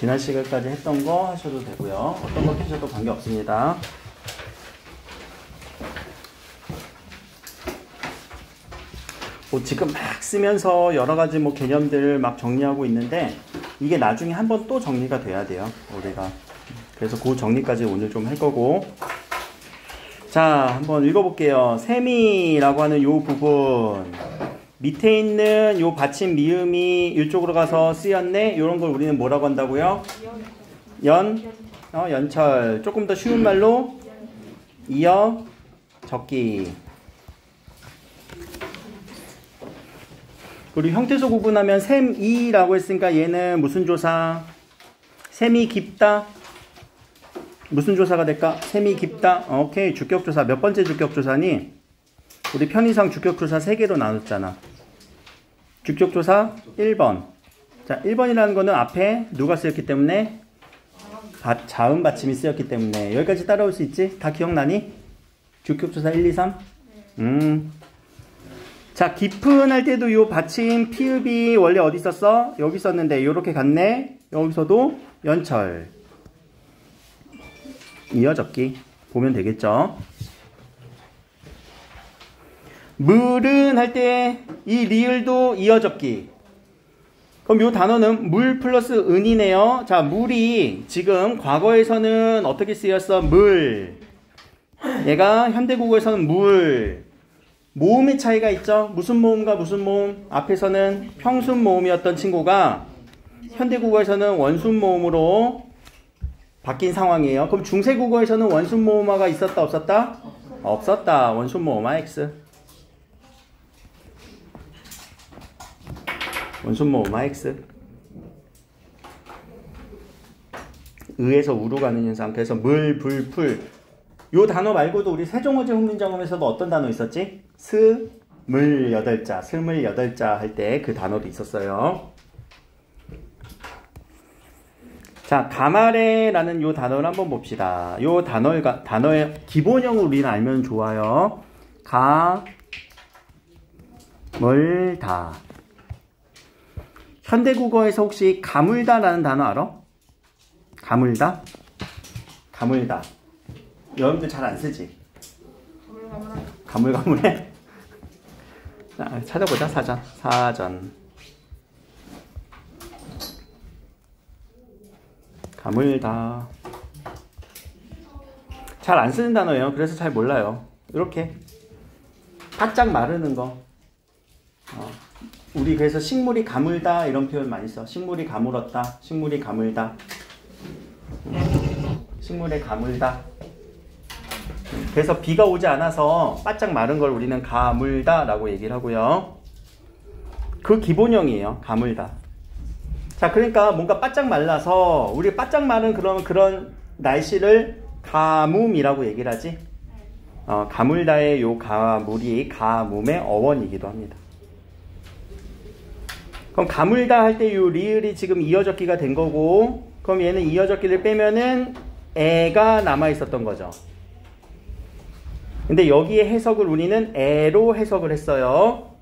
지난 시간까지 했던 거 하셔도 되고요. 어떤 거 하셔도 관계없습니다. 지금 막 쓰면서 여러 가지 개념들을 막 정리하고 있는데 이게 나중에 한번 또 정리가 돼야 돼요. 우리가. 그래서 그 정리까지 오늘 좀 할 거고. 자, 한번 읽어볼게요. 세미라고 하는 요 부분. 밑에 있는 요 받침 미음이 이쪽으로 가서 쓰였네. 이런 걸 우리는 뭐라고 한다고요? 연철. 조금 더 쉬운 말로 이어 적기. 그리고 형태소 구분하면 셈이라고 했으니까 얘는 무슨 조사? 셈이 깊다. 무슨 조사가 될까? 셈이 깊다. 오케이. 주격조사. 몇 번째 주격조사니? 우리 편의상 주격조사 3개로 나눴잖아. 주격조사 1번. 자, 1번이라는 거는 앞에 누가 쓰였기 때문에? 자음 받침이 쓰였기 때문에. 여기까지 따라올 수 있지? 다 기억나니? 주격조사 1, 2, 3? 자, 깊은 할 때도 요 받침, 피읍이 원래 어디 있었어? 여기 있었는데, 요렇게 갔네? 여기서도 연철. 이어적기. 보면 되겠죠? 물은 할 때 이 리을도 이어적기. 그럼 요 단어는 물 플러스 은이네요. 자, 물이 지금 과거에서는 어떻게 쓰였어? 물. 얘가 현대국어에서는 물. 모음의 차이가 있죠? 무슨 모음과 무슨 모음? 앞에서는 평순 모음이었던 친구가 현대국어에서는 원순 모음으로 바뀐 상황이에요. 그럼 중세국어에서는 원순 모음화가 있었다 없었다? 없었다. 원순 모음화 X. 원순 모음화 X. 의에서 우로 가는 현상. 그래서 물, 불, 풀. 요 단어 말고도 우리 세종어제 훈민정음에서도 어떤 단어 있었지? 스물 8자, 스물 8자 할 때 그 단어도 있었어요. 자, 가말에라는 요 단어를 한번 봅시다. 요 단어의 기본형을 우리는 알면 좋아요. 가물다. 현대국어에서 혹시 가물다라는 단어 알아? 가물다? 가물다. 여러분들 잘 안 쓰지? 가물가물해? 자, 찾아보자. 사전. 가물다. 잘 안 쓰는 단어예요. 그래서 잘 몰라요. 이렇게 바짝 마르는 거. 우리 그래서 식물이 가물다 이런 표현 많이 써. 식물이 가물었다. 식물이 가물다. 식물에 가물다. 그래서 비가 오지 않아서 바짝 마른 걸 우리는 가물다 라고 얘기를 하고요. 그 기본형이에요. 가물다. 자, 그러니까 뭔가 바짝 말라서 우리 바짝 마른 그런 날씨를 가뭄이라고 얘기를 하지. 가물다의 요 가물이 가뭄의 어원이기도 합니다. 그럼 가물다 할 때 요 리을이 지금 이어적기가 된 거고, 그럼 얘는 이어적기를 빼면은 애가 남아 있었던 거죠. 근데 여기에 해석을 우리는 애로 해석을 했어요.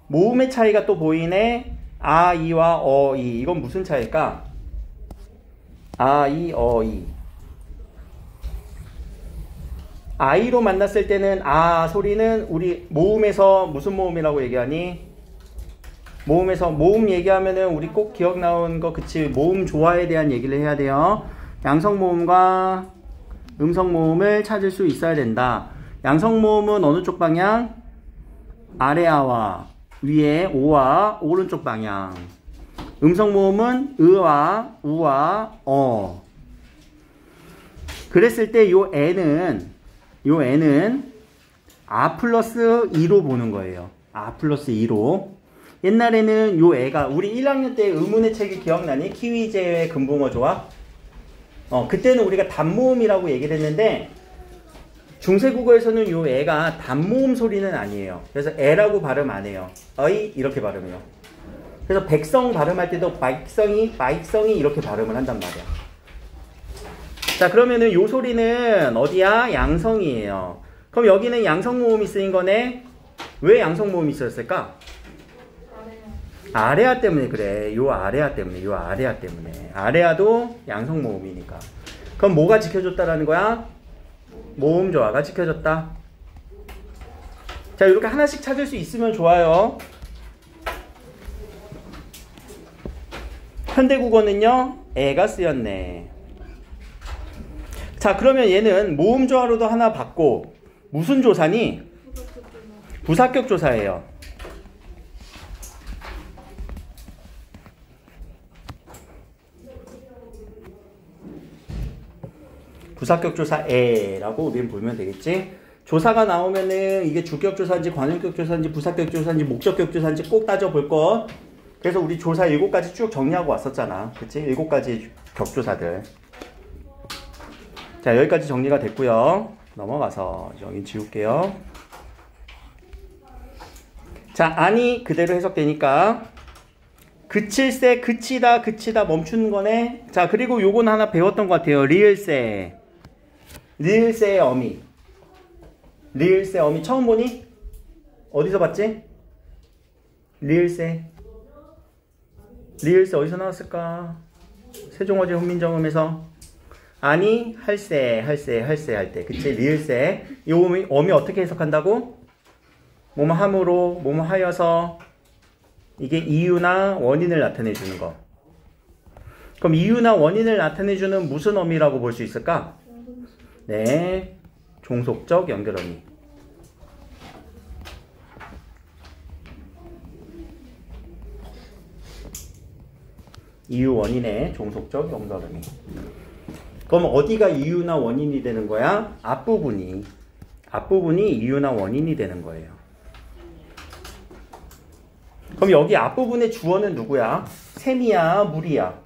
모음의 차이가 또 보이네. 아, 이와 어, 이. 이건 무슨 차이일까? 아, 이, 어, 이. 아이로 만났을 때는 아 소리는 우리 모음에서 무슨 모음이라고 얘기하니? 모음에서 모음 얘기하면은 우리 꼭 기억 나온 거 그치? 모음 조화에 대한 얘기를 해야 돼요. 양성 모음과 음성 모음을 찾을 수 있어야 된다. 양성 모음은 어느 쪽 방향? 아래아와 위에 오와 오른쪽 방향. 음성 모음은 으와 우와 어. 그랬을 때 요 애는 아 플러스 2로 보는 거예요. 아 플러스 2로. 옛날에는 요 애가 우리 1학년 때 의문의 책이 기억나니? 키위제의 금붕어 조합? 그때는 우리가 단모음이라고 얘기를 했는데 중세국어에서는 요 애가 단모음 소리는 아니에요. 그래서 애라고 발음 안 해요. 어이 이렇게 발음해요. 그래서 백성 발음할 때도 마익성이 이렇게 발음을 한단 말이야. 자, 그러면은 요 소리는 어디야? 양성이에요. 그럼 여기는 양성 모음이 쓰인 거네. 왜 양성 모음이 쓰였을까? 아래아 때문에 그래. 요 아래아 때문에, 요 아래아 때문에. 아래아도 양성 모음이니까. 그럼 뭐가 지켜줬다라는 거야? 모음 조화가 지켜졌다. 자, 이렇게 하나씩 찾을 수 있으면 좋아요. 현대국어는요, 애가 쓰였네. 자, 그러면 얘는 모음 조화로도 하나 받고, 무슨 조사니? 부사격 조사예요. 부사격 조사에라고 우리는 보면 되겠지? 조사가 나오면은 이게 주격 조사인지 관용격 조사인지 부사격 조사인지 목적격 조사인지 꼭 따져볼 것. 그래서 우리 조사 7가지 쭉 정리하고 왔었잖아. 그치? 7가지 격조사들. 자, 여기까지 정리가 됐고요. 넘어가서 여기 지울게요. 자, 아니 그대로 해석되니까 그칠세, 그치다, 그치다 멈추는 거네. 자, 그리고 요건 하나 배웠던 것 같아요. 리을세. 리을세의 어미. 리을세 어미 처음 보니? 어디서 봤지? 리을세. 리을세 어디서 나왔을까? 세종어제 훈민정음에서. 아니, 할세, 할세, 할세 할 때. 그치? 리을세. 이 어미 어떻게 해석한다고? 뭐뭐 함으로, 뭐뭐 하여서. 이게 이유나 원인을 나타내 주는 거. 그럼 이유나 원인을 나타내 주는 무슨 어미라고 볼 수 있을까? 네, 종속적 연결어미. 이유 원인의 종속적 연결어미. 그럼 어디가 이유나 원인이 되는 거야? 앞부분이 이유나 원인이 되는 거예요. 그럼 여기 앞부분의 주어는 누구야? 샘이야, 물이야?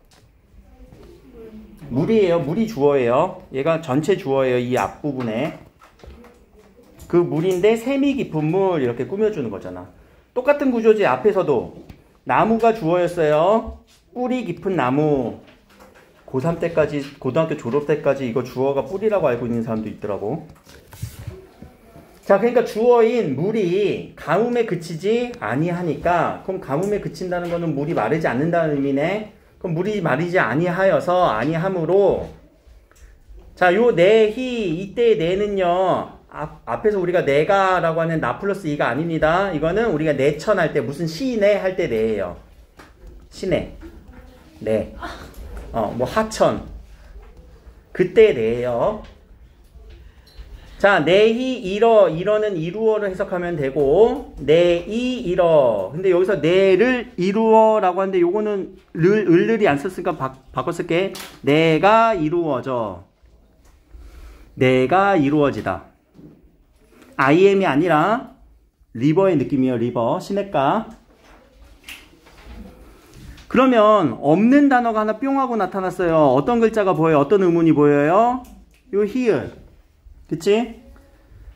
물이에요. 물이 주어예요. 얘가 전체 주어예요. 이 앞부분에. 그 물인데 샘이 깊은 물 이렇게 꾸며주는 거잖아. 똑같은 구조지. 앞에서도 나무가 주어였어요. 뿌리 깊은 나무. 고3 때까지, 고등학교 졸업 때까지 이거 주어가 뿌리라고 알고 있는 사람도 있더라고. 자, 그러니까 주어인 물이 가뭄에 그치지 아니하니까, 그럼 가뭄에 그친다는 거는 물이 마르지 않는다는 의미네. 그럼 물이 마르지 아니하여서, 아니함으로. 자, 요 내히, 이때의 내는요, 앞에서 우리가 내가 라고 하는 나 플러스 이가 아닙니다. 이거는 우리가 내천할 때, 무슨 시내 할 때 내예요. 시내. 네. 뭐 하천. 그때 내예요. 자, 내히 이러는 이루어를 해석하면 되고, 내이 이러. 근데 여기서 내를 이루어라고 하는데 요거는 을을이 안 썼으니까 바꿔 쓸게. 내가 이루어져. 내가 이루어지다. IM이 아니라 리버의 느낌이에요. 리버. 시냇가. 그러면 없는 단어가 하나 뿅 하고 나타났어요. 어떤 글자가 보여요? 어떤 의문이 보여요? 요 히읗. 그치?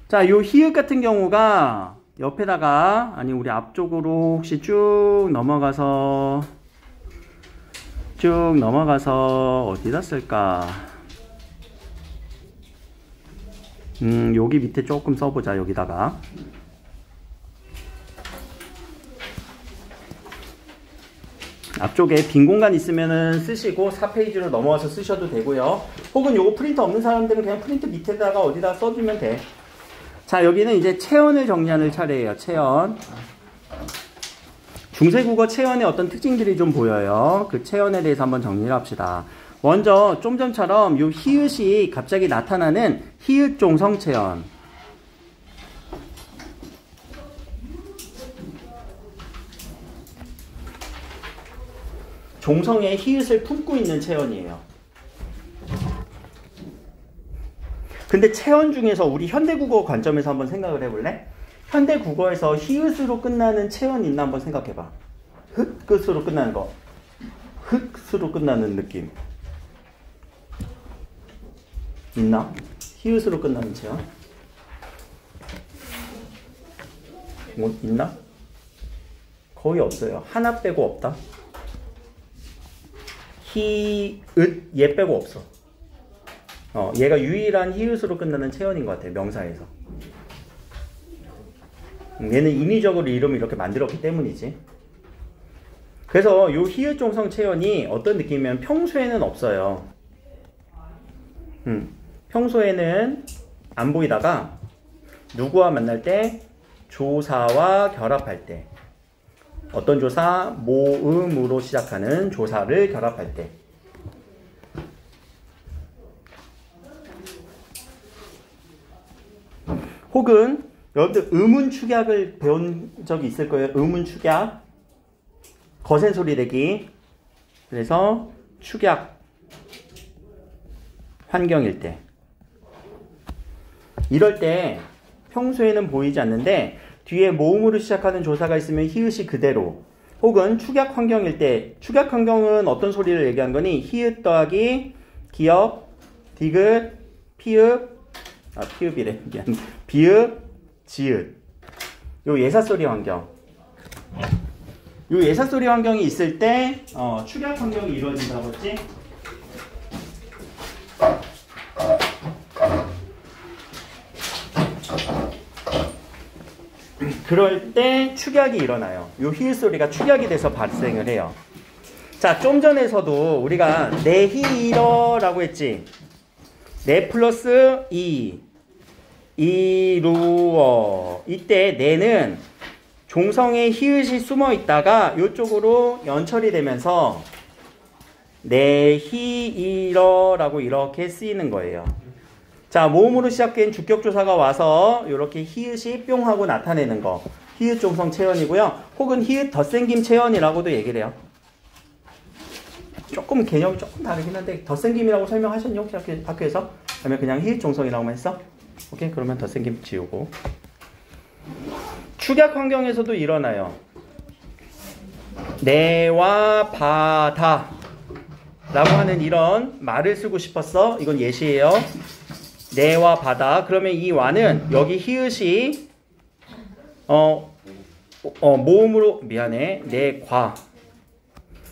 자, 요 히읗 같은 경우가 옆에다가, 아니 우리 앞쪽으로 혹시 쭉 넘어가서 어디다 쓸까? 여기 밑에 조금 써보자. 여기다가 앞쪽에 빈 공간 있으면은 쓰시고 4페이지로 넘어와서 쓰셔도 되고요. 혹은 요거 프린터 없는 사람들은 그냥 프린터 밑에다가 어디다 써주면 돼. 자, 여기는 이제 체언을 정리하는 차례예요. 체언. 중세국어 체언의 어떤 특징들이 좀 보여요. 그 체언에 대해서 한번 정리를 합시다. 먼저 좀 전처럼 요 히읗이 갑자기 나타나는 히읗 종성 체언. 종성에 히읗을 품고 있는 체언이에요. 근데 체언 중에서 우리 현대국어 관점에서 한번 생각을 해볼래? 현대국어에서 히읗으로 끝나는 체언이 있나 한번 생각해봐. 흑끝으로 끝나는 거. 흑수로 끝나는 느낌. 있나? 히읗으로 끝나는 체언? 뭐 있나? 거의 없어요. 하나 빼고 없다. 히읗 얘 빼고 없어. 얘가 유일한 히읗으로 끝나는 체언인 것 같아요. 명사에서. 얘는 인위적으로 이름을 이렇게 만들었기 때문이지. 그래서 요 히읗종성 체언이 어떤 느낌이면 평소에는 없어요. 평소에는 안 보이다가 누구와 만날 때? 조사와 결합할 때. 어떤 조사? 모음으로 시작하는 조사를 결합할 때. 혹은 여러분들 의문 축약을 배운 적이 있을 거예요. 의문 축약. 거센 소리 내기. 그래서 축약 환경일 때. 이럴 때 평소에는 보이지 않는데 뒤에 모음으로 시작하는 조사가 있으면 히읗이 그대로. 혹은 축약 환경일 때. 축약 환경은 어떤 소리를 얘기하는 거니? 히읗 더하기 기역, 디귿, 피읍, 피읍이래. 미안. 비읍, 지읒. 요 예사소리 환경. 요 예사소리 환경이 있을 때 축약 환경이 이루어진다고 했지? 그럴 때 축약이 일어나요. 요 히읗 소리가 축약이 돼서 발생을 해요. 자, 좀 전에서도 우리가 내히이러라고 했지? 내 플러스 이루어. 이때 내는 종성에 히읗이 숨어 있다가 이쪽으로 연철이 되면서 내히이러라고 이렇게 쓰이는 거예요. 자, 모음으로 시작된 주격조사가 와서 이렇게 히읗이 뿅 하고 나타내는 거. 히읗 종성 체언이고요. 혹은 히읗 덧생김 체언이라고도 얘기를 해요. 조금 개념이 조금 다르긴 한데 덧생김이라고 설명하셨니? 혹시 학교에서? 아니면 그냥 히읗 종성이라고만 했어? 오케이, 그러면 덧생김 지우고. 축약 환경에서도 일어나요. 내와 바다 라고 하는 이런 말을 쓰고 싶었어. 이건 예시예요. 내와 바다. 그러면 이 와는 여기 히읗이 모음으로 미안해. 내과.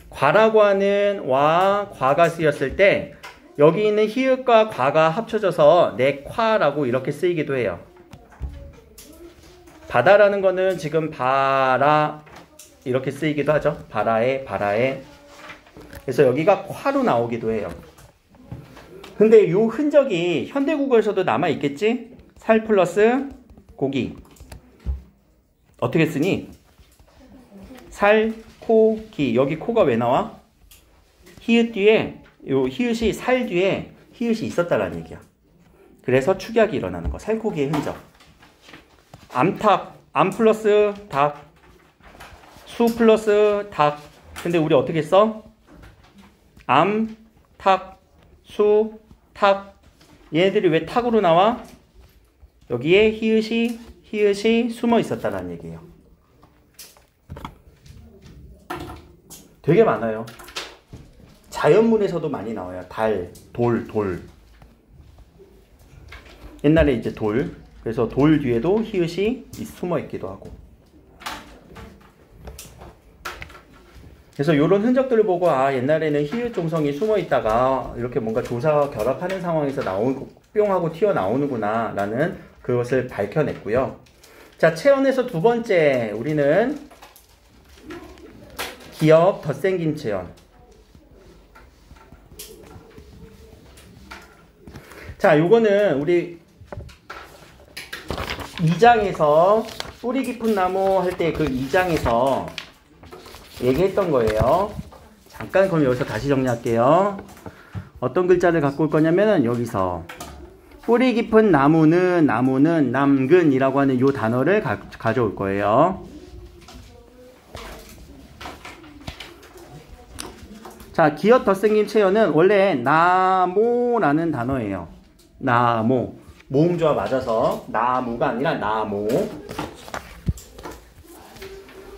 과라고 하는 와, 과가 쓰였을 때 여기 있는 히읗과 과가 합쳐져서 내과라고 이렇게 쓰이기도 해요. 바다라는 거는 지금 바라 이렇게 쓰이기도 하죠. 바라에. 그래서 여기가 과로 나오기도 해요. 근데 요 흔적이 현대국어에서도 남아있겠지? 살 플러스 고기. 어떻게 쓰니? 살, 코, 기. 여기 코가 왜 나와? 히읗 뒤에, 요 히읗이 살 뒤에 히읗이 있었다라는 얘기야. 그래서 축약이 일어나는 거. 살코기의 흔적. 암탉, 암 플러스 닭, 수 플러스 닭. 근데 우리 어떻게 써? 암, 탁, 수, 탁. 얘네들이 왜 탁으로 나와? 여기에 히읗이 숨어 있었다는 얘기예요. 되게 많아요. 자연문에서도 많이 나와요. 달, 돌. 옛날에 이제 돌. 그래서 돌 뒤에도 히읗이 숨어 있기도 하고. 그래서 이런 흔적들을 보고 옛날에는 히읗 종성이 숨어 있다가 이렇게 뭔가 조사와 결합하는 상황에서 뿅 하고 튀어나오는구나 라는 그것을 밝혀냈고요. 자, 체언에서 두 번째 우리는 기역 덧생김 체언. 자, 요거는 우리 2장에서 뿌리 깊은 나무 할 때 그 2장에서 얘기했던 거예요. 잠깐 그럼 여기서 다시 정리할게요. 어떤 글자를 갖고 올 거냐면은 여기서 뿌리 깊은 나무는 남근이라고 하는 요 단어를 가져올 거예요. 자, 기역 덧생김 체언은 원래 나모라는 단어예요. 나모. 모음조와 맞아서 나무가 아니라 나모.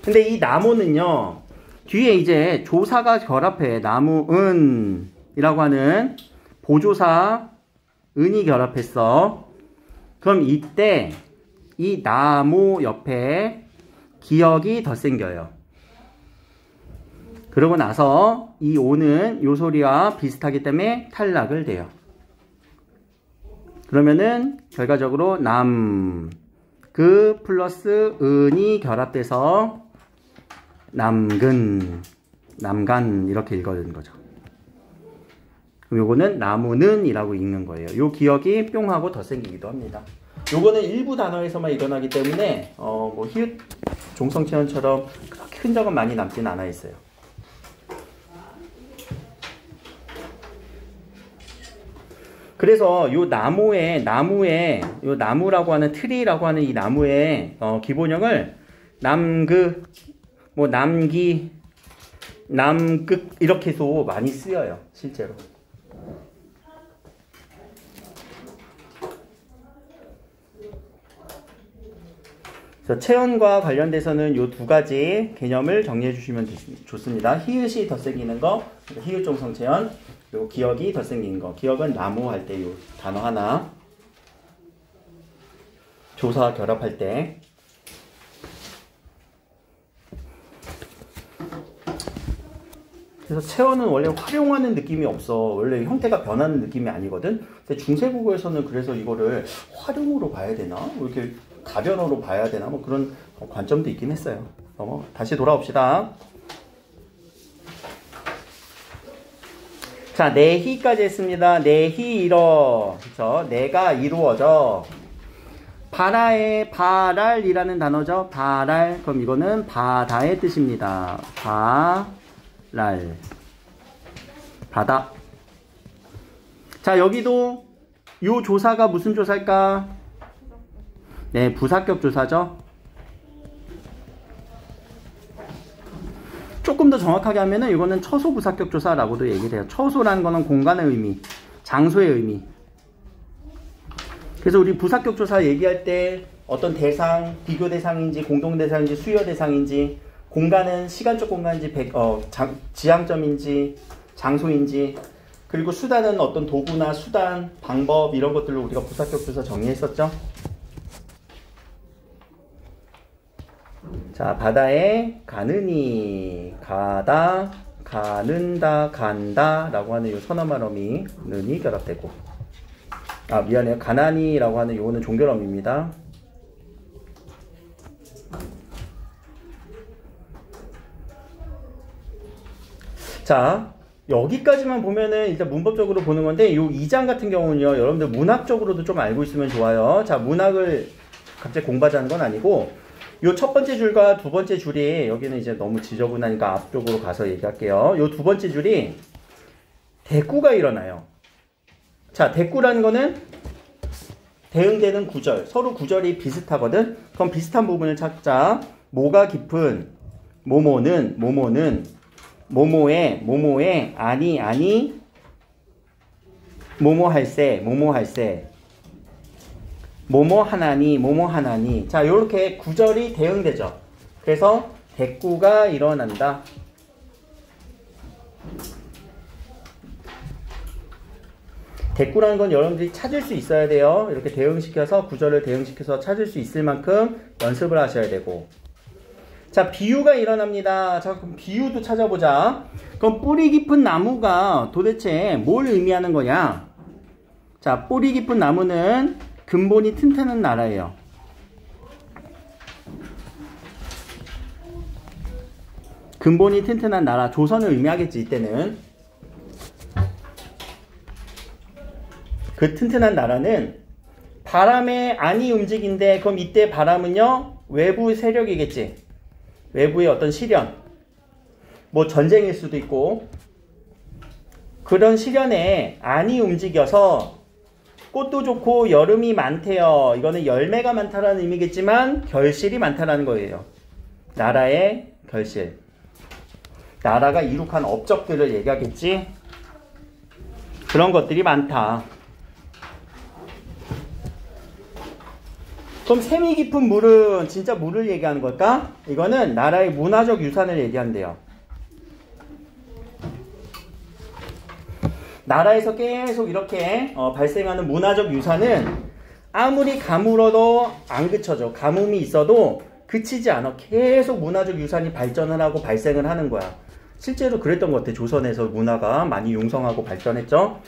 근데 이 나모는요, 뒤에 이제 조사가 결합해. 나무은이라고 하는 보조사 은이 결합했어. 그럼 이때 이 나무 옆에 기역이 덧생겨요. 그러고 나서 이 오는 요 소리와 비슷하기 때문에 탈락을 돼요. 그러면은 결과적으로 그 플러스 은이 결합돼서 남근 남간 이렇게 읽어야 거죠. 그럼 요거는 나무는 이라고 읽는 거예요. 요 기억이 뿅 하고 덧생기기도 합니다. 요거는 일부 단어에서만 일어나기 때문에 뭐 히읗 종성체언처럼 그렇게 흔적은 많이 남지는 않아 있어요. 그래서 요 나무에 요 나무라고 하는 트리라고 하는 이 나무의 기본형을 남그 뭐 남기 남극 이렇게 해서 많이 쓰여요. 실제로. 그래서 체언과 관련돼서는 요 두 가지 개념을 정리해 주시면 좋습니다. 히읗이 덧생기는 거, 히읗 종성 체언, 그리고 기억이 덧생기는 거. 기억은 나무 할 때 요 단어 하나, 조사 결합할 때. 그래서 체언은 원래 활용하는 느낌이 없어. 원래 형태가 변하는 느낌이 아니거든. 근데 중세국어에서는 그래서 이거를 활용으로 봐야 되나? 뭐 이렇게 가변어로 봐야 되나? 뭐 그런 관점도 있긴 했어요. 다시 돌아옵시다. 자, 내희까지 했습니다. 내희 이뤄. 그쵸? 내가 이루어져. 바라의 바랄이라는 단어죠. 바랄. 그럼 이거는 바다의 뜻입니다. 바랄. 바다. 자, 여기도 요 조사가 무슨 조사일까? 네, 부사격 조사죠. 조금 더 정확하게 하면은 이거는 처소 부사격 조사라고도 얘기를 해요. 처소라는 거는 공간의 의미, 장소의 의미. 그래서 우리 부사격 조사 얘기할 때 어떤 대상, 비교 대상인지 공동 대상인지 수요 대상인지, 공간은 시간적 공간인지 지향점인지 장소인지, 그리고 수단은 어떤 도구나 수단, 방법 이런 것들로 우리가 부사격 조사 정리했었죠. 자, 바다에 가느니, 가다, 가는다, 간다 라고 하는 요 선어말어미 는이 결합되고, 미안해요. 가나니 라고 하는 요거는 종결어미입니다. 자, 여기까지만 보면은 일단 문법적으로 보는 건데, 요 2장 같은 경우는요, 여러분들 문학적으로도 좀 알고 있으면 좋아요. 자, 문학을 갑자기 공부하자는 건 아니고, 요 첫 번째 줄과 두 번째 줄이, 여기는 이제 너무 지저분하니까 앞쪽으로 가서 얘기할게요. 요 두 번째 줄이 대꾸가 일어나요. 자, 대꾸라는 거는 대응되는 구절, 서로 구절이 비슷하거든. 그럼 비슷한 부분을 찾자. 모가 깊은, 모모는, 모모에, 아니, 모모할세, 모모 하나니. 자, 요렇게 구절이 대응되죠. 그래서 대꾸가 일어난다. 대꾸라는 건 여러분들이 찾을 수 있어야 돼요. 이렇게 대응시켜서, 구절을 대응시켜서 찾을 수 있을 만큼 연습을 하셔야 되고. 자, 비유가 일어납니다. 자, 그럼 비유도 찾아보자. 그럼 뿌리 깊은 나무가 도대체 뭘 의미하는 거냐? 자, 뿌리 깊은 나무는 근본이 튼튼한 나라예요. 근본이 튼튼한 나라, 조선을 의미하겠지, 이때는. 그 튼튼한 나라는 바람에 안이 움직인데, 그럼 이때 바람은요, 외부 세력이겠지. 외부의 어떤 시련, 뭐 전쟁일 수도 있고, 그런 시련에 안이 움직여서 꽃도 좋고 여름이 많대요. 이거는 열매가 많다라는 의미겠지만 결실이 많다라는 거예요. 나라의 결실. 나라가 이룩한 업적들을 얘기하겠지. 그런 것들이 많다. 그럼 샘이 깊은 물은 진짜 물을 얘기하는 걸까? 이거는 나라의 문화적 유산을 얘기한대요. 나라에서 계속 이렇게 발생하는 문화적 유산은 아무리 가물어도 안 그쳐져. 가뭄이 있어도 그치지 않아. 계속 문화적 유산이 발전을 하고 발생을 하는 거야. 실제로 그랬던 것 같아. 조선에서 문화가 많이 융성하고 발전했죠.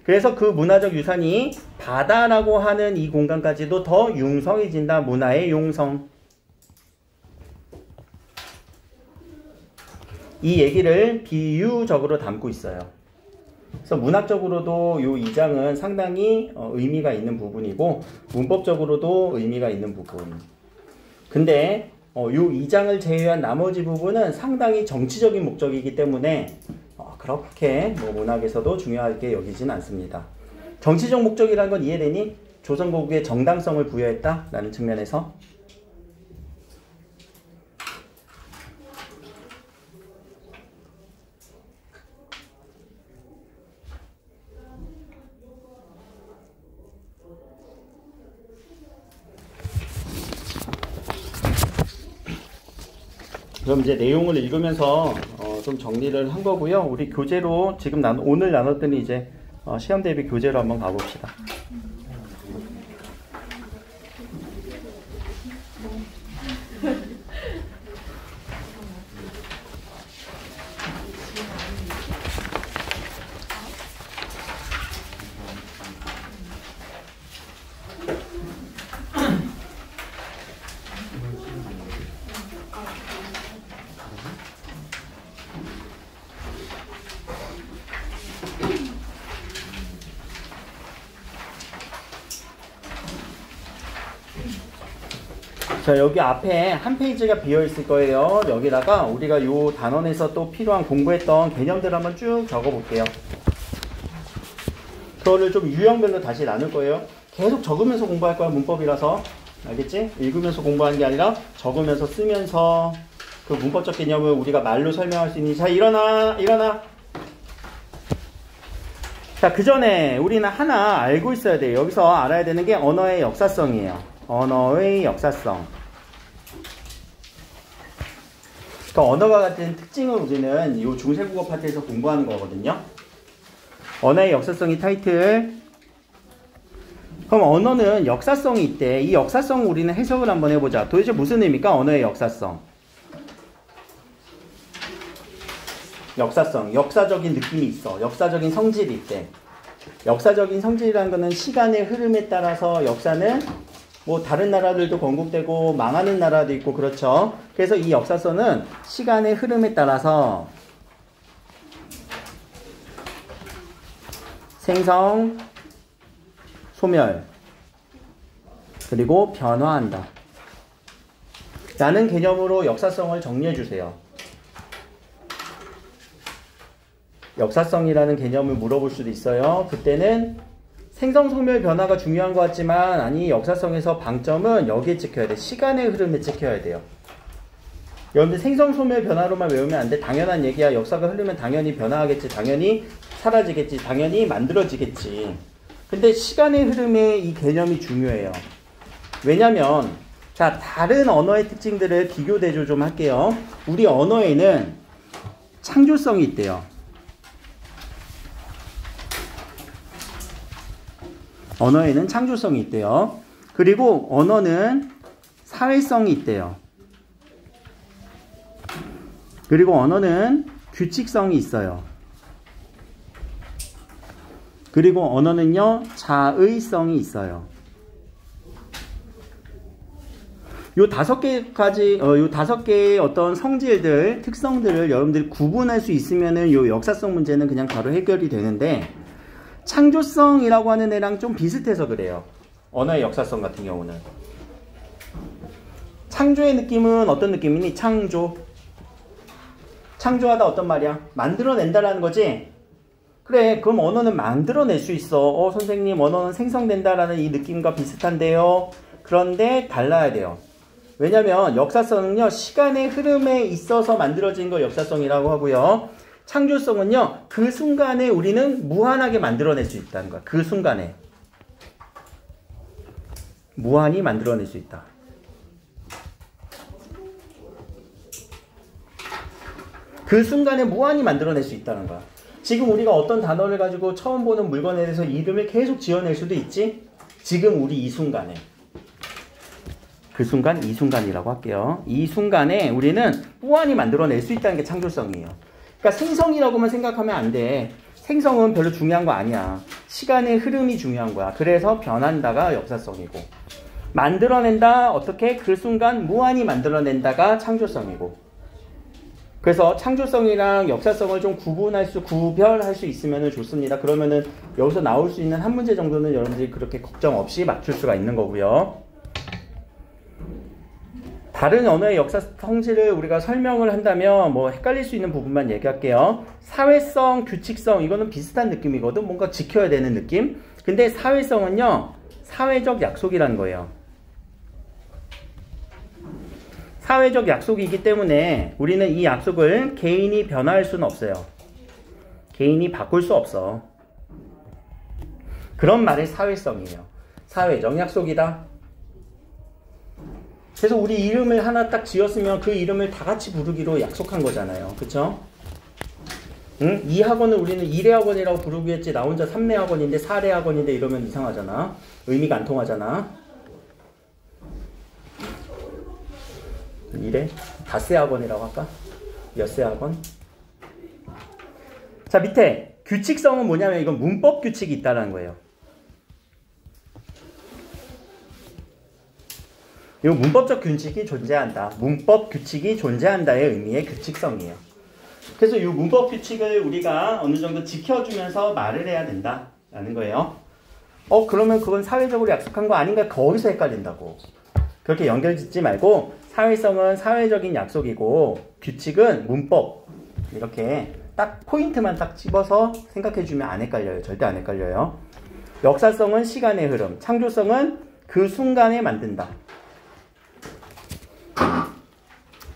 그래서 그 문화적 유산이 바다라고 하는 이 공간까지도 더 융성해진다. 문화의 용성. 이 얘기를 비유적으로 담고 있어요. 그래서 문학적으로도 이 2장은 상당히 의미가 있는 부분이고 문법적으로도 의미가 있는 부분. 근데 이 2장을 제외한 나머지 부분은 상당히 정치적인 목적이기 때문에 그렇게 문학에서도 중요하게 여기진 않습니다. 정치적 목적이라는 건 이해되니? 조선고국의 정당성을 부여했다라는 측면에서. 그럼 이제 내용을 읽으면서 좀 정리를 한 거고요. 우리 교재로 지금 오늘 나눴더니 이제 시험 대비 교재로 한번 가봅시다. 자, 여기 앞에 한 페이지가 비어 있을 거예요. 여기다가 우리가 요 단원에서 또 필요한 공부했던 개념들 한번 쭉 적어 볼게요. 그거를 좀 유형별로 다시 나눌 거예요. 계속 적으면서 공부할 거야, 문법이라서. 알겠지? 읽으면서 공부하는 게 아니라 적으면서 쓰면서 그 문법적 개념을 우리가 말로 설명할 수 있는. 자, 일어나. 자, 그 전에 우리는 하나 알고 있어야 돼요. 여기서 알아야 되는 게 언어의 역사성이에요. 언어의 역사성. 그러니까 언어가 같은 특징을 우리는 이 중세국어 파트에서 공부하는 거거든요. 언어의 역사성이 타이틀. 그럼 언어는 역사성이 있대. 이 역사성을 우리는 해석을 한번 해보자. 도대체 무슨 의미입니까? 언어의 역사성. 역사성. 역사적인 느낌이 있어. 역사적인 성질이 있대. 역사적인 성질이라는 거는 시간의 흐름에 따라서 역사는 다른 나라들도 건국되고 망하는 나라도 있고 그렇죠. 그래서 이 역사성은 시간의 흐름에 따라서 생성, 소멸, 그리고 변화한다 라는 개념으로 역사성을 정리해 주세요. 역사성이라는 개념을 물어볼 수도 있어요. 그때는 생성, 소멸, 변화가 중요한 것 같지만 아니, 역사성에서 방점은 여기에 찍혀야 돼. 시간의 흐름에 찍혀야 돼요. 여러분들 생성, 소멸, 변화로만 외우면 안 돼. 당연한 얘기야. 역사가 흐르면 당연히 변화하겠지. 당연히 사라지겠지. 당연히 만들어지겠지. 근데 시간의 흐름에 이 개념이 중요해요. 왜냐면 자, 다른 언어의 특징들을 비교 대조 좀 할게요. 우리 언어에는 창조성이 있대요. 언어에는 창조성이 있대요. 그리고 언어는 사회성이 있대요. 그리고 언어는 규칙성이 있어요. 그리고 언어는요, 자의성이 있어요. 요 5개까지, 요 5개의 어떤 성질들, 특성들을 여러분들이 구분할 수 있으면은 요 역사성 문제는 그냥 바로 해결이 되는데, 창조성이라고 하는 애랑 좀 비슷해서 그래요. 언어의 역사성 같은 경우는. 창조의 느낌은 어떤 느낌이니? 창조. 창조하다 어떤 말이야? 만들어낸다라는 거지? 그래, 그럼 언어는 만들어낼 수 있어. 선생님, 언어는 생성된다라는 이 느낌과 비슷한데요. 그런데 달라야 돼요. 왜냐면 역사성은요, 시간의 흐름에 있어서 만들어진 거 역사성이라고 하고요. 창조성은요, 그 순간에 우리는 무한하게 만들어낼 수 있다는 거야. 그 순간에. 무한히 만들어낼 수 있다. 그 순간에 무한히 만들어낼 수 있다는 거야. 지금 우리가 어떤 단어를 가지고 처음 보는 물건에 대해서 이름을 계속 지어낼 수도 있지? 지금 우리 이 순간에. 그 순간, 이 순간이라고 할게요. 이 순간에 우리는 무한히 만들어낼 수 있다는 게 창조성이에요. 그러니까 생성이라고만 생각하면 안 돼. 생성은 별로 중요한 거 아니야. 시간의 흐름이 중요한 거야. 그래서 변한다가 역사성이고, 만들어낸다, 어떻게? 그 순간 무한히 만들어낸다가 창조성이고. 그래서 창조성이랑 역사성을 좀 구별할 수 있으면 좋습니다. 그러면은 여기서 나올 수 있는 한 문제 정도는 여러분들이 그렇게 걱정 없이 맞출 수가 있는 거고요. 다른 언어의 역사 성질을 우리가 설명을 한다면 뭐 헷갈릴 수 있는 부분만 얘기할게요. 사회성, 규칙성, 이거는 비슷한 느낌이거든. 뭔가 지켜야 되는 느낌. 근데 사회성은요, 사회적 약속이라는 거예요. 사회적 약속이기 때문에 우리는 이 약속을 개인이 변화할 수는 없어요. 개인이 바꿀 수 없어. 그런 말이 사회성이에요. 사회적 약속이다. 그래서 우리 이름을 하나 딱 지었으면 그 이름을 다 같이 부르기로 약속한 거잖아요. 그쵸? 응? 이 학원을 우리는 1회 학원이라고 부르겠지. 나 혼자 3례 학원인데 4례 학원인데 이러면 이상하잖아. 의미가 안 통하잖아. 1회? 닷새 학원이라고 할까? 엿새 학원? 자, 밑에 규칙성은 뭐냐면 이건 문법 규칙이 있다는 거예요. 이 문법적 규칙이 존재한다. 문법 규칙이 존재한다의 의미의 규칙성이에요. 그래서 이 문법 규칙을 우리가 어느 정도 지켜주면서 말을 해야 된다라는 거예요. 그러면 그건 사회적으로 약속한 거 아닌가? 거기서 헷갈린다고. 그렇게 연결짓지 말고 사회성은 사회적인 약속이고 규칙은 문법. 이렇게 딱 포인트만 딱 집어서 생각해주면 안 헷갈려요. 절대 안 헷갈려요. 역사성은 시간의 흐름. 창조성은 그 순간에 만든다.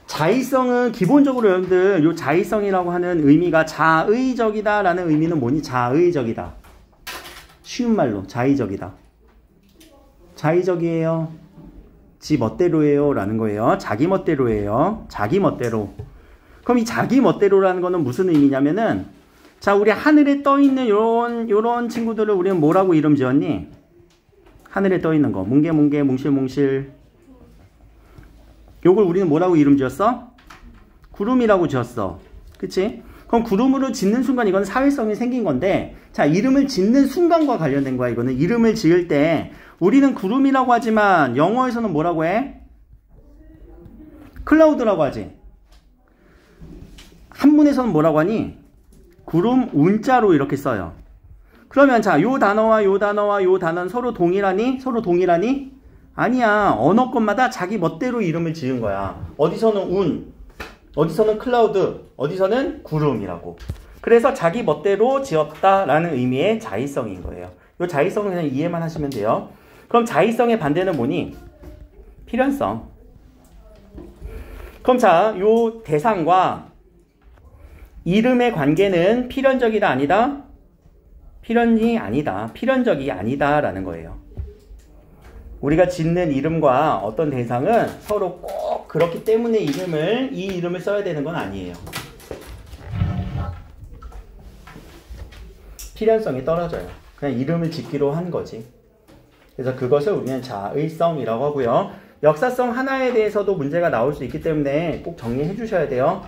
자의성은 기본적으로 여러분들 요 자의성이라고 하는 의미가 자의적이다 라는 의미는 뭐니? 자의적이다. 쉬운 말로 자의적이다. 자의적이에요. 지 멋대로예요 라는 거예요. 자기 멋대로예요. 자기 멋대로. 그럼 이 자기 멋대로라는 거는 무슨 의미냐면은 자, 우리 하늘에 떠 있는 요런 친구들을 우리는 뭐라고 이름 지었니? 하늘에 떠 있는 거. 뭉게뭉게 뭉실뭉실. 요걸 우리는 뭐라고 이름 지었어? 구름이라고 지었어. 그치? 그럼 구름으로 짓는 순간 이건 사회성이 생긴 건데, 자, 이름을 짓는 순간과 관련된 거야. 이거는 이름을 지을 때 우리는 구름이라고 하지만 영어에서는 뭐라고 해? 클라우드라고 하지. 한문에서는 뭐라고 하니? 구름 운자로 이렇게 써요. 그러면 자, 요 단어와 요 단어와 요 단어는 서로 동일하니? 서로 동일하니? 아니야. 언어권마다 자기 멋대로 이름을 지은 거야. 어디서는 운, 어디서는 클라우드, 어디서는 구름이라고. 그래서 자기 멋대로 지었다라는 의미의 자의성인 거예요. 이 자의성은 그냥 이해만 하시면 돼요. 그럼 자의성의 반대는 뭐니? 필연성. 그럼 자, 요 대상과 이름의 관계는 필연적이다 아니다? 필연이 아니다. 필연적이 아니다라는 거예요. 우리가 짓는 이름과 어떤 대상은 서로 꼭 그렇기 때문에 이 이름을 써야 되는 건 아니에요. 필연성이 떨어져요. 그냥 이름을 짓기로 한 거지. 그래서 그것을 우리는 자의성이라고 하고요. 역사성 하나에 대해서도 문제가 나올 수 있기 때문에 꼭 정리해 주셔야 돼요.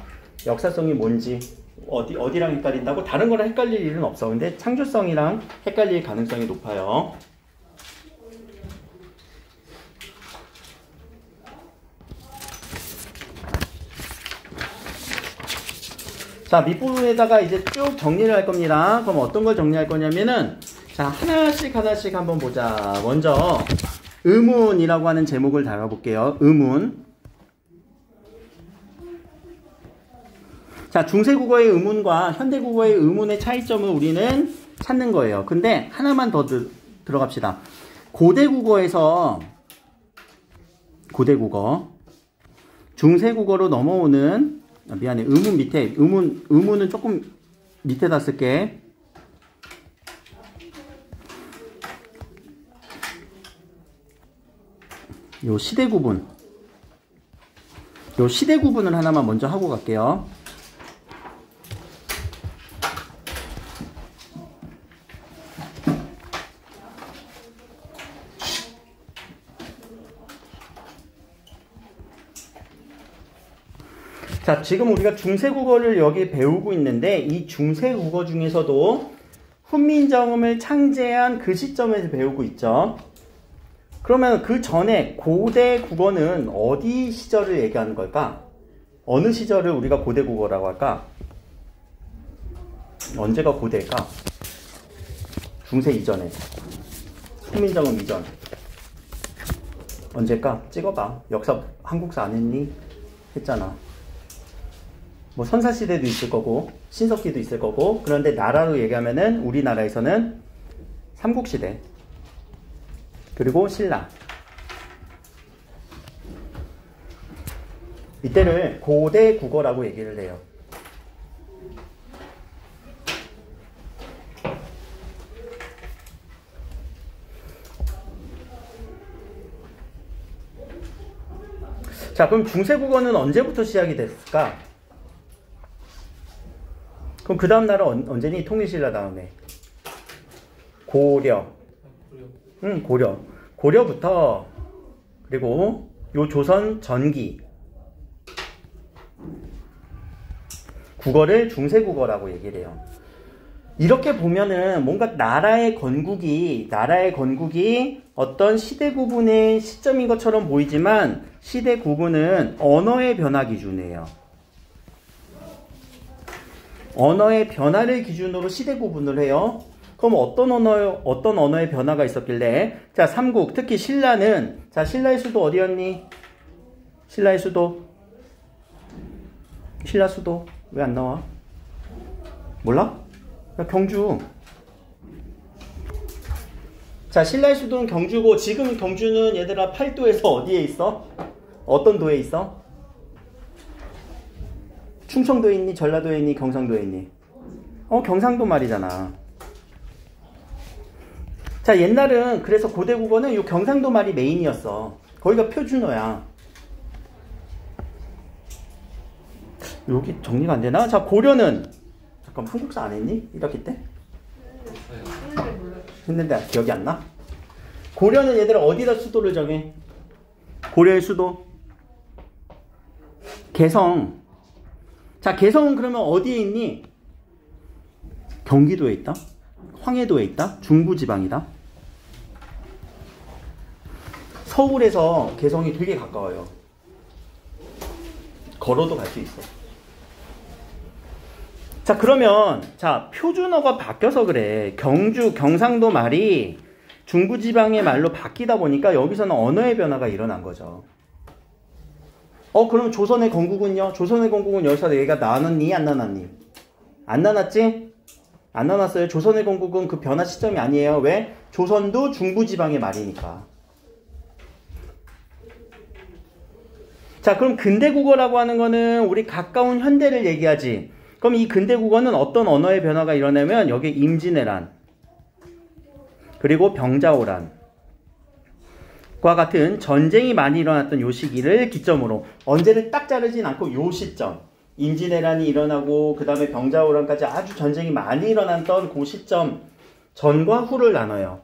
역사성이 뭔지, 어디랑 헷갈린다고? 다른 거랑 헷갈릴 일은 없어. 근데 창조성이랑 헷갈릴 가능성이 높아요. 자, 밑부분에다가 이제 쭉 정리를 할 겁니다. 그럼 어떤 걸 정리할 거냐면은, 자, 하나씩 한번 보자. 먼저, 의문이라고 하는 제목을 달아볼게요. 의문. 자, 중세국어의 의문과 현대국어의 의문의 차이점을 우리는 찾는 거예요. 근데 하나만 더 들어갑시다. 고대국어에서, 중세국어로 넘어오는, 미안해. 의문 밑에, 의문은 조금 밑에다 쓸게. 요 시대 구분을 하나만 먼저 하고 갈게요. 자, 지금 우리가 중세국어를 여기 배우고 있는데 이 중세국어 중에서도 훈민정음을 창제한 그 시점에서 배우고 있죠. 그러면 그 전에 고대 국어는 어디 시절을 얘기하는 걸까? 어느 시절을 우리가 고대 국어라고 할까? 언제가 고대일까? 중세 이전에, 훈민정음 이전. 언제일까? 찍어봐. 역사 한국사 안 했니? 했잖아. 뭐 선사시대도 있을 거고 신석기도 있을 거고. 그런데 나라로 얘기하면은 우리나라에서는 삼국시대 그리고 신라. 이때를 고대 국어라고 얘기를 해요. 자, 그럼 중세국어는 언제부터 시작이 됐을까? 그럼 그 다음 나라 언제니? 통일신라 다음에. 고려. 응, 고려. 고려부터, 그리고 요 조선 전기. 국어를 중세국어라고 얘기를 해요. 이렇게 보면은 뭔가 나라의 건국이 어떤 시대 구분의 시점인 것처럼 보이지만 시대 구분은 언어의 변화 기준이에요. 언어의 변화를 기준으로 시대 구분을 해요. 그럼 어떤 언어의 변화가 있었길래? 자, 삼국, 특히 신라는, 자, 신라의 수도 어디였니? 신라의 수도? 신라 수도? 왜 안 나와? 몰라? 야, 경주. 자, 신라의 수도는 경주고, 지금 경주는 얘들아 팔도에서 어디에 있어? 어떤 도에 있어? 충청도에 있니? 전라도에 있니? 경상도에 있니? 경상도 말이잖아. 자, 옛날은 그래서 고대 국어는 요 경상도 말이 메인이었어. 거기가 표준어야. 여기 정리가 안 되나? 자, 고려는 잠깐 한국사 안 했니? 1학기 때? 했는데 기억이 안 나? 고려는 얘들아 어디다 수도를 정해? 고려의 수도? 개성. 자, 개성은 그러면 어디에 있니? 경기도에 있다? 황해도에 있다? 중부지방이다? 서울에서 개성이 되게 가까워요. 걸어도 갈 수 있어. 자, 그러면 자, 표준어가 바뀌어서 그래. 경주, 경상도 말이 중부지방의 말로 바뀌다 보니까 여기서는 언어의 변화가 일어난 거죠. 그럼 조선의 건국은요? 조선의 건국은 여기서 얘가 나눴니? 안 나눴니? 안 나눴지? 안 나눴어요. 조선의 건국은 그 변화 시점이 아니에요. 왜? 조선도 중부지방의 말이니까. 자, 그럼 근대국어라고 하는 거는 우리 가까운 현대를 얘기하지. 그럼 이 근대국어는 어떤 언어의 변화가 일어나면 여기 임진왜란 그리고 병자호란과 같은 전쟁이 많이 일어났던 요 시기를 기점으로 언제를 딱 자르진 않고 요 시점 임진왜란이 일어나고 그 다음에 병자호란까지 아주 전쟁이 많이 일어났던 그 시점 전과 후를 나눠요.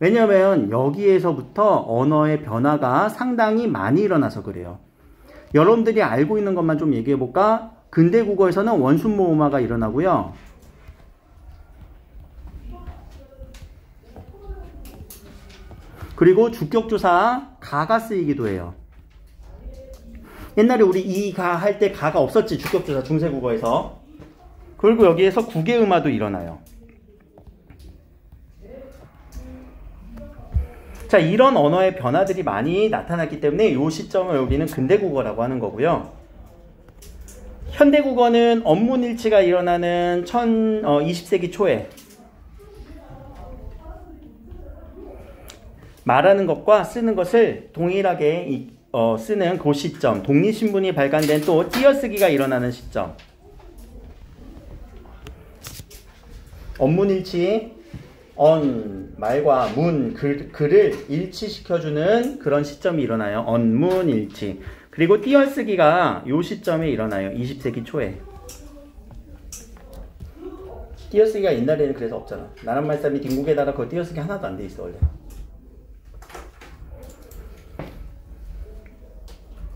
왜냐하면 여기에서부터 언어의 변화가 상당히 많이 일어나서 그래요. 여러분들이 알고 있는 것만 좀 얘기해 볼까? 근대국어에서는 원순모음화가 일어나고요. 그리고 주격조사 가가 쓰이기도 해요. 옛날에 우리 이가 할 때 가가 없었지, 주격조사 중세국어에서. 그리고 여기에서 국외음화도 일어나요. 자, 이런 언어의 변화들이 많이 나타났기 때문에 이 시점을 여기는 근대국어라고 하는 거고요. 현대국어는 언문일치가 일어나는 20세기 초에 말하는 것과 쓰는 것을 동일하게 쓰는 그 시점, 독립신문이 발간된 또 띄어쓰기가 일어나는 시점. 언문일치, 말과 글을 일치시켜주는 그런 시점이 일어나요. 언문일치. 그리고 띄어쓰기가 이 시점에 일어나요. 20세기 초에. 띄어쓰기가 옛날에는 그래서 없잖아. 나란 말씀이 딩국에 따라 그 띄어쓰기 하나도 안 돼 있어, 원래.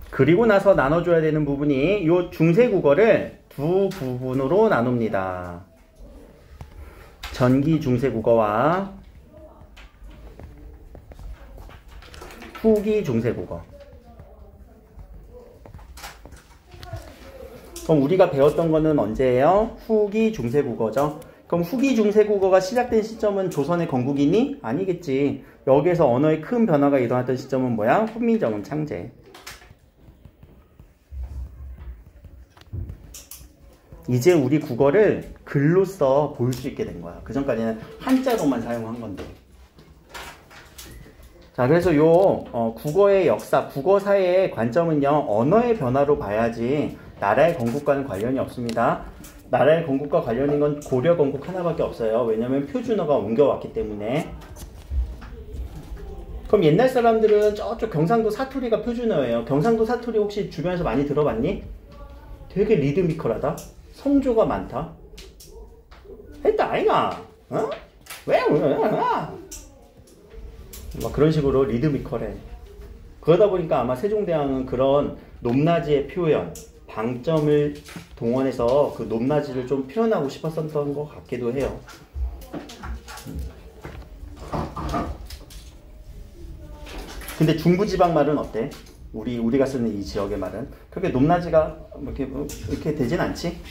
그리고 나서 나눠줘야 되는 부분이 이 중세국어를 두 부분으로 나눕니다. 전기 중세국어와 후기 중세국어. 그럼 우리가 배웠던 거는 언제예요? 후기 중세국어죠. 그럼 후기 중세국어가 시작된 시점은 조선의 건국이니? 아니겠지. 여기에서 언어의 큰 변화가 일어났던 시점은 뭐야? 훈민정음 창제. 이제 우리 국어를 글로써 볼 수 있게 된 거야. 그 전까지는 한자로만 사용한 건데. 자, 그래서 국어의 역사, 국어사의 관점은요, 언어의 변화로 봐야지 나라의 건국과는 관련이 없습니다. 나라의 건국과 관련인 건 고려 건국 하나밖에 없어요. 왜냐면 표준어가 옮겨왔기 때문에. 그럼 옛날 사람들은 저쪽 경상도 사투리가 표준어예요. 경상도 사투리 혹시 주변에서 많이 들어봤니? 되게 리드미컬하다. 성조가 많다. 했다 아이가? 어? 왜? 막 그런 식으로 리드미컬해. 그러다 보니까 아마 세종대왕은 그런 높낮이의 표현, 방점을 동원해서 그 높낮이를 좀 표현하고 싶었었던 것 같기도 해요. 근데 중부지방 말은 어때? 우리가 쓰는 이 지역의 말은 그렇게 높낮이가 이렇게 되진 않지?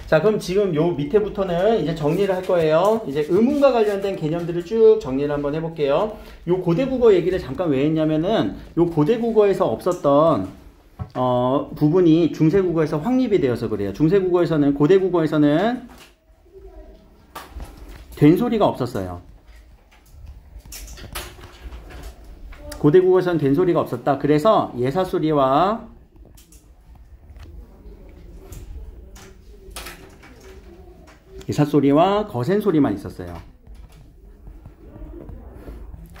자, 그럼 지금 요 밑에부터는 이제 정리를 할 거예요. 이제 의문과 관련된 개념들을 쭉 정리를 한번 해볼게요. 요 고대국어 얘기를 잠깐 왜 했냐면은 요 고대국어에서 없었던 부분이 중세국어에서 확립이 되어서 그래요. 중세국어에서는, 고대국어에서는 된소리가 없었어요. 고대국어에서는 된소리가 없었다. 그래서 예사소리와 거센소리만 있었어요.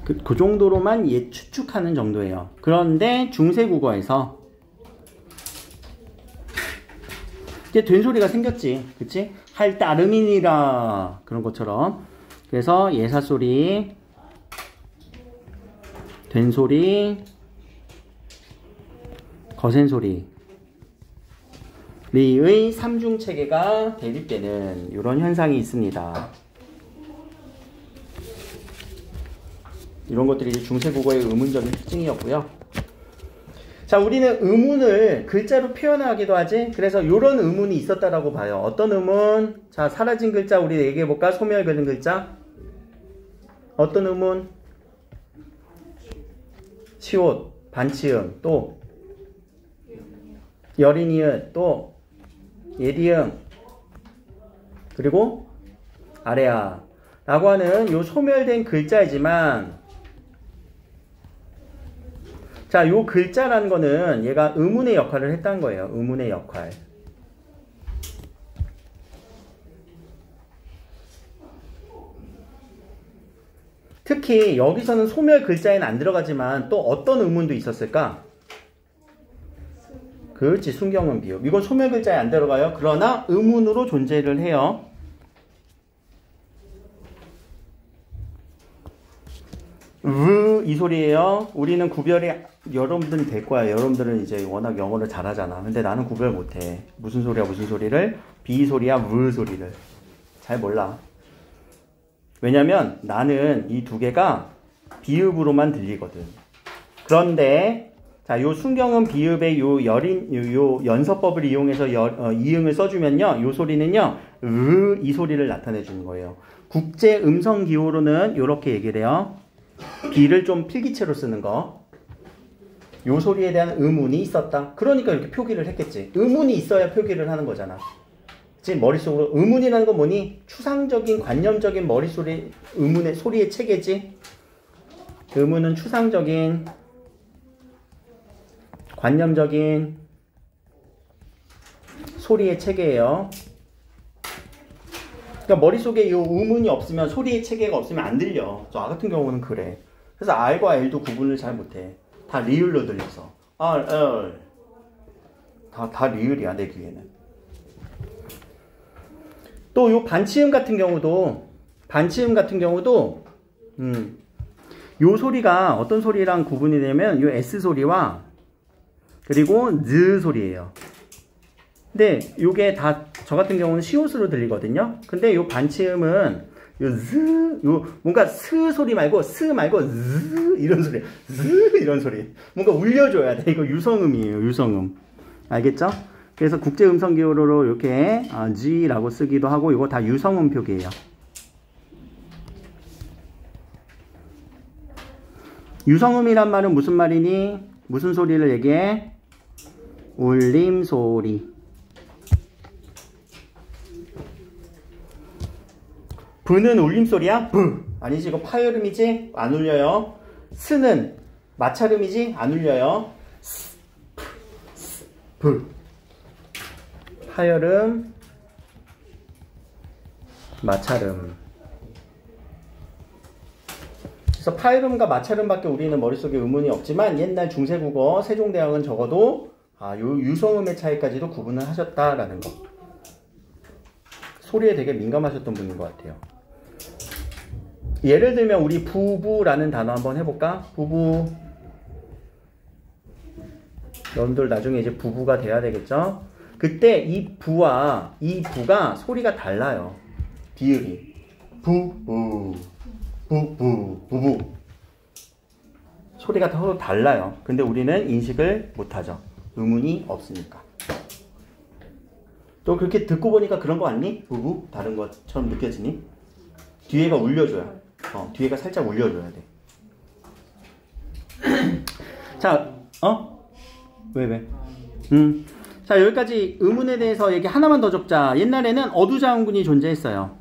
그 정도로만 추측하는 정도예요. 그런데 중세국어에서 이제 된소리가 생겼지. 그치? 할 따름이니라. 그런 것처럼. 그래서 예사소리, 된소리, 거센소리. 리의 삼중체계가 대립되는 이런 현상이 있습니다. 이런 것들이 중세국어의 의문적인 특징이었고요. 자, 우리는 의문을 글자로 표현하기도 하지. 그래서 이런 의문이 있었다라고 봐요. 어떤 의문? 자, 사라진 글자 우리 얘기해볼까? 소멸 그는 글자. 어떤 의문? 치옷, 반치음, 또 여린이읒, 또 예디음, 그리고 아래아 라고 하는 요 소멸된 글자이지만, 자, 요 글자라는 거는 얘가 의문의 역할을 했다는 거예요. 의문의 역할. 특히 여기서는 소멸 글자에는 안 들어가지만 또 어떤 의문도 있었을까? 그렇지, 순경은 비읍. 이건 소멸 글자에 안 들어가요. 그러나 의문으로 존재를 해요. 이 소리예요. 우리는 구별이, 여러분들은 될 거야. 여러분들은 이제 워낙 영어를 잘하잖아. 근데 나는 구별 못해. 무슨 소리야 무슨 소리를, 비 소리야 무 소리를 잘 몰라. 왜냐면 나는 이 두 개가 비읍으로만 들리거든. 그런데 자, 요 순경은 비읍의 요 연서법을 이용해서 이응을 써주면요, 요 소리는요, 이 소리를 나타내 주는 거예요. 국제 음성 기호로는 요렇게 얘기를 해요. 비를 좀 필기체로 쓰는 거. 요 소리에 대한 의문이 있었다. 그러니까 이렇게 표기를 했겠지. 의문이 있어야 표기를 하는 거잖아. 지금 머릿속으로 의문이라는 건 뭐니? 추상적인, 관념적인 머릿소리, 의문의 소리의 체계지. 의문은 추상적인, 관념적인 소리의 체계예요. 그러니까 머릿속에 이 의문이 없으면, 소리의 체계가 없으면 안 들려. 저 같은 경우는 그래. 그래서 R과 L도 구분을 잘 못해. 다 리을로 들려서. R, L. 다 리을이야, 내 귀에는. 또 요 반치음 같은 경우도 요 소리가 어떤 소리랑 구분이 되면 요 S 소리와 그리고 즈 소리예요. 근데 요게 다 저 같은 경우는 시옷으로 들리거든요. 근데 요 반치음은 요 뭔가 스 소리 말고 스 말고 즈 이런 소리, 즈 이런 소리. 뭔가 울려줘야 돼. 이거 유성음이에요. 유성음. 알겠죠? 그래서 국제 음성 기호로 이렇게 G라고 쓰기도 하고 이거 다 유성음 표기예요. 유성음이란 말은 무슨 말이니? 무슨 소리를 얘기해? 울림 소리. 브는 울림소리야? 브. 아니지, 이거 파열음이지? 안 울려요. 스는 마찰음이지? 안 울려요. 스, 프, 스, 브. 파열음, 마찰음. 그래서 파열음과 마찰음밖에 우리는 머릿속에 의문이 없지만 옛날 중세국어 세종대왕은 적어도 요 유성음의 차이까지도 구분을 하셨다라는 거. 소리에 되게 민감하셨던 분인 것 같아요. 예를 들면 우리 부부라는 단어 한번 해볼까? 부부. 여러분들 나중에 이제 부부가 돼야 되겠죠? 그때 이 부와 이 부가 소리가 달라요. 비읍이. 부부, 부부, 부부. 소리가 서로 달라요. 근데 우리는 인식을 못하죠. 의문이 없으니까. 또 그렇게 듣고 보니까 그런 거 아니? 부부? 다른 것처럼 느껴지니? 뒤에가 울려줘요. 뒤에가 살짝 울려줘야 돼. 자, 왜? 자, 여기까지 의문에 대해서 얘기 하나만 더 적자. 옛날에는 어두자음군이 존재했어요.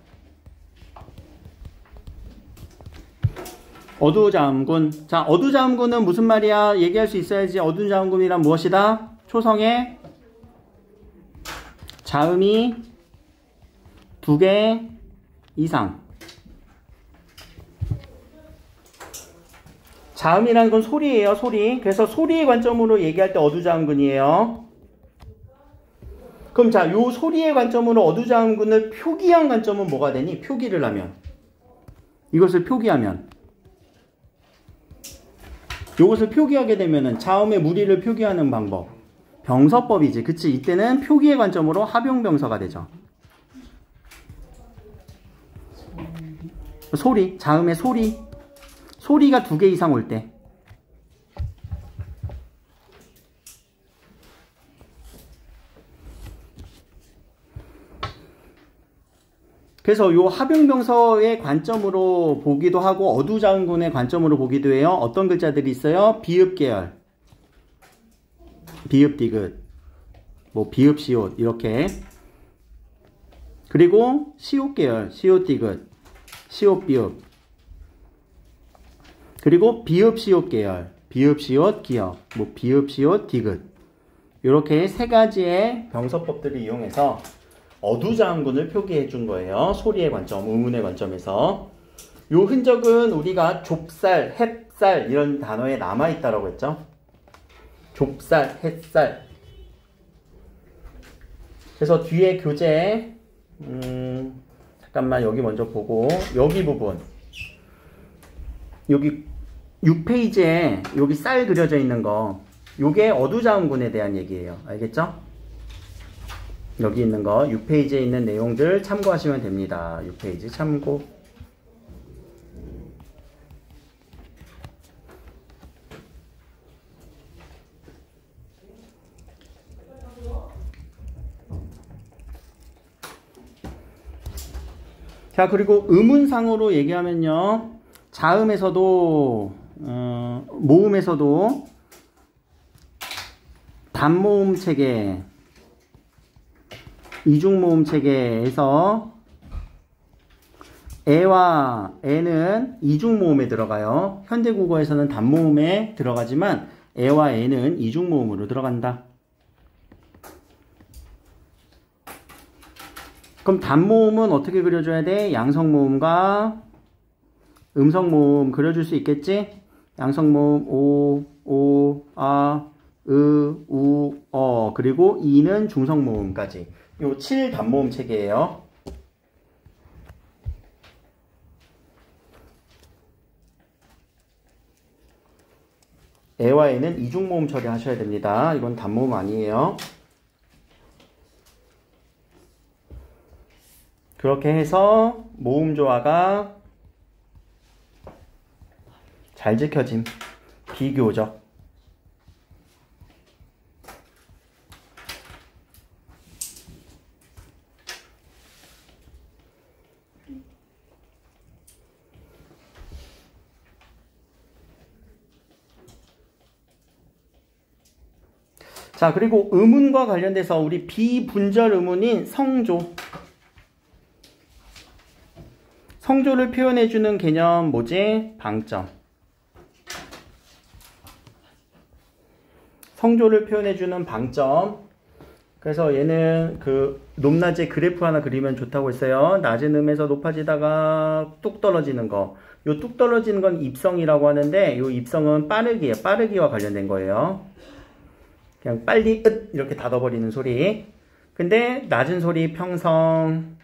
어두자음군. 자, 어두자음군은 무슨 말이야? 얘기할 수 있어야지. 어두자음군이란 무엇이다? 초성의 자음이 2개 이상. 자음이라는 건 소리예요, 소리. 그래서 소리의 관점으로 얘기할 때 어두자음군이에요. 그럼 자, 요 소리의 관점으로 어두자음군을 표기한 관점은 뭐가 되니? 표기를 하면. 이것을 표기하면. 요것을 표기하게 되면은 자음의 무리를 표기하는 방법. 병서법이지. 그치? 이때는 표기의 관점으로 합용병서가 되죠. 소리, 자음의 소리. 소리가 2개 이상 올 때. 그래서 요 합용병서의 관점으로 보기도 하고 어두자음군의 관점으로 보기도 해요. 어떤 글자들이 있어요? 비읍 계열. 비읍 디귿. 비읍 시옷 이렇게. 그리고 시옷 계열. 시옷 디귿. 시옷 비읍. 그리고 비읍 시옷 계열, 비읍 시옷 기역, 비읍 시옷 디귿. 이렇게 3가지의 병서법들을 이용해서 어두자음군을 표기해 준 거예요. 소리의 관점, 의문의 관점에서. 요 흔적은 우리가 좁쌀, 햇살 이런 단어에 남아있다라고 했죠. 좁쌀, 햇살. 그래서 뒤에 교재, 잠깐만 여기 먼저 보고, 여기 부분. 여기 6페이지에 여기 쌀 그려져 있는 거, 요게 어두자음군에 대한 얘기예요. 알겠죠? 여기 있는 거 6페이지에 있는 내용들 참고하시면 됩니다. 6페이지 참고. 자, 그리고 의문상으로 얘기하면요, 자음에서도 모음에서도 단모음 체계, 이중모음 체계에서 에와 에는 이중모음에 들어가요. 현대국어에서는 단모음에 들어가지만 에와 에는 이중모음으로 들어간다. 그럼 단모음은 어떻게 그려줘야 돼? 양성모음과 음성모음 그려줄 수 있겠지? 양성모음 오, 오, 아, 으, 우, 어. 그리고 이는 중성모음까지. 요 7단모음 체계예요. 에와 에는 이중모음 처리하셔야 됩니다. 이건 단모음 아니에요. 그렇게 해서 모음조화가 잘 지켜짐. 비교적. 자, 그리고 음운과 관련돼서 우리 비분절 음운인 성조. 성조를 표현해주는 개념 뭐지? 방점. 성조를 표현해주는 방점. 그래서 얘는 그 높낮이 그래프 하나 그리면 좋다고 했어요. 낮은 음에서 높아지다가 뚝 떨어지는 거. 요 뚝 떨어지는 건 입성이라고 하는데 요 입성은 빠르기예요. 빠르기와 관련된 거예요. 그냥 빨리 이렇게 닫아버리는 소리. 근데 낮은 소리 평성.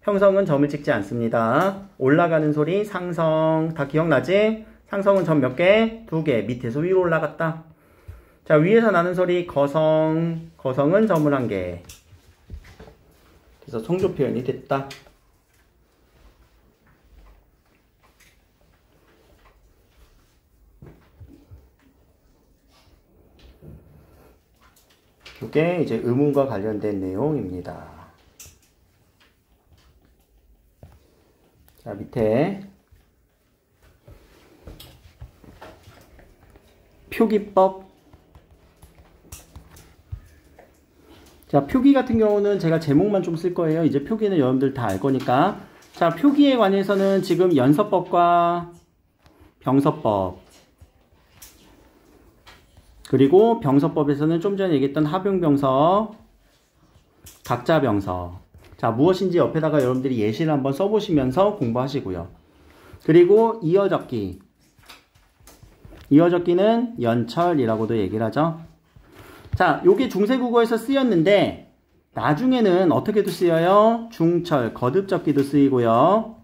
평성은 점을 찍지 않습니다. 올라가는 소리 상성. 다 기억나지? 상성은 점 몇 개? 2개. 밑에서 위로 올라갔다. 자, 위에서 나는 소리 거성. 거성은 점을 1개. 그래서 성조 표현이 됐다. 이게 이제 음운과 관련된 내용입니다. 자, 밑에 표기법. 자, 표기 같은 경우는 제가 제목만 좀 쓸 거예요. 이제 표기는 여러분들 다 알 거니까. 자, 표기에 관해서는 지금 연서법과 병서법. 그리고 병서법에서는 좀 전에 얘기했던 합용병서, 각자병서. 자, 무엇인지 옆에다가 여러분들이 예시를 한번 써보시면서 공부하시고요. 그리고 이어적기. 이어적기는 연철이라고도 얘기를 하죠. 자, 요게 중세국어에서 쓰였는데 나중에는 어떻게도 쓰여요? 중철, 거듭적기도 쓰이고요.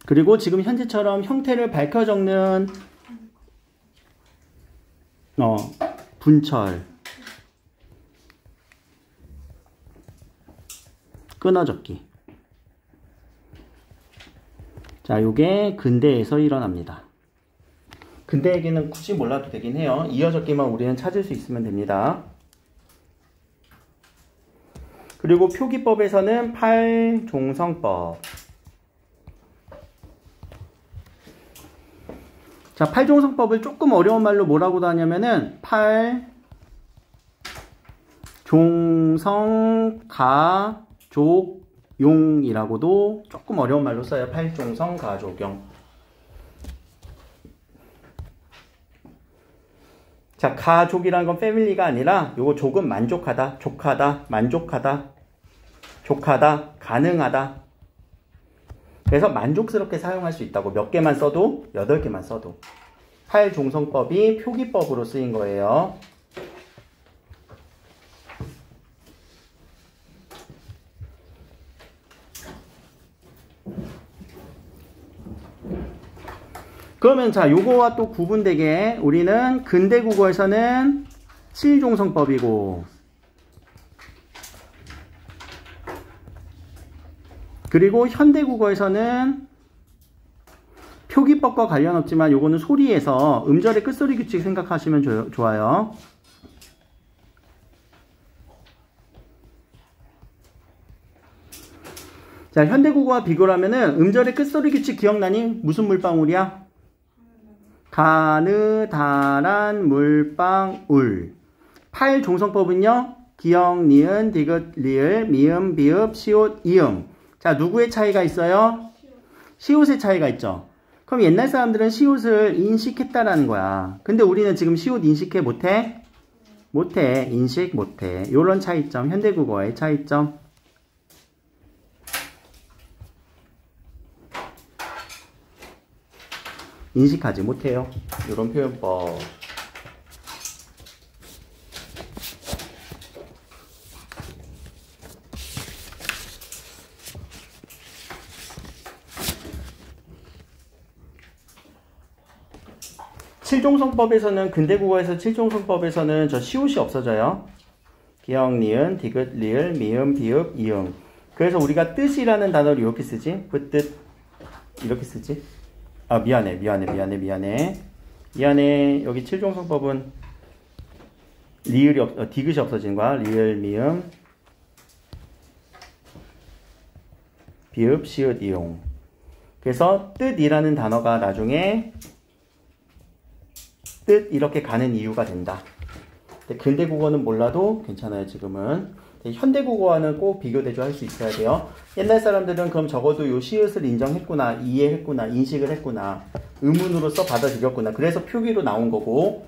그리고 지금 현재처럼 형태를 밝혀 적는 분철, 끊어 적기. 자, 요게 근대에서 일어납니다. 근대 얘기는 굳이 몰라도 되긴 해요. 이어 적기만 우리는 찾을 수 있으면 됩니다. 그리고 표기법에서는 팔종성법. 자, 팔종성법을 조금 어려운 말로 뭐라고 하냐면은 팔종성가족용이라고도 조금 어려운 말로 써요. 팔종성가족용. 자, 가족이라는 건 패밀리가 아니라 요거 족은 만족하다, 족하다, 만족하다, 족하다, 가능하다. 그래서 만족스럽게 사용할 수 있다고. 몇 개만 써도 8개만 써도. 팔종성법이 표기법으로 쓰인 거예요. 그러면 자, 요거와 또 구분되게 우리는 근대 국어에서는 7종성법이고, 그리고 현대 국어에서는 표기법과 관련 없지만 요거는 소리에서 음절의 끝소리 규칙 생각하시면 좋아요. 자, 현대 국어와 비교를 하면은 음절의 끝소리 규칙 기억나니? 무슨 물방울이야? 가느다란 물방울. 팔종성법은요, 기역, 니은, 디귿, 리을, 미음, 비읍, 시옷, 이음. 자, 누구의 차이가 있어요? 시옷의 차이가 있죠. 그럼 옛날 사람들은 시옷을 인식했다라는 거야. 근데 우리는 지금 시옷 인식해 못해? 못해. 인식 못해. 요런 차이점, 현대국어의 차이점. 인식하지 못해요. 요런 표현법. 칠종성법에서는, 근대국어에서 칠종성법에서는 저 시옷이 없어져요. 기역, 니은, 디귿, 리을, 미음, 비읍, 이응. 그래서 우리가 뜻이라는 단어를 이렇게 쓰지. 그 뜻 이렇게 쓰지. 아, 미안해. 여기 7종성법은 리을이 디귿이 없어진 거야. 리을, 미음, 비읍, 시읒, 이용. 그래서 뜻이라는 단어가 나중에 뜻 이렇게 가는 이유가 된다. 근대 국어는 몰라도 괜찮아요, 지금은. 현대 국어와는 꼭 비교대조 할 수 있어야 돼요. 옛날 사람들은 그럼 적어도 요 시읒을 인정했구나, 이해했구나, 인식을 했구나, 의문으로서 받아들였구나. 그래서 표기로 나온 거고,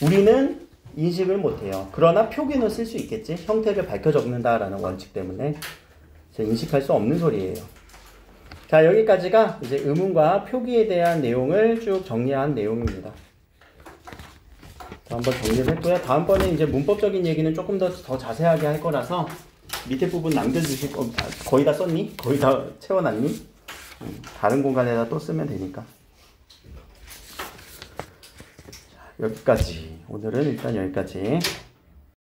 우리는 인식을 못해요. 그러나 표기는 쓸 수 있겠지. 형태를 밝혀 적는다라는 원칙 때문에 인식할 수 없는 소리예요. 자, 여기까지가 이제 의문과 표기에 대한 내용을 쭉 정리한 내용입니다. 한번 정리를 했고요. 다음번에 이제 문법적인 얘기는 조금 더 자세하게 할 거라서 밑에 부분 남겨주실 거, 거의 다 썼니? 거의 다 채워놨니? 다른 공간에다 또 쓰면 되니까. 자, 여기까지. 오늘은 일단 여기까지.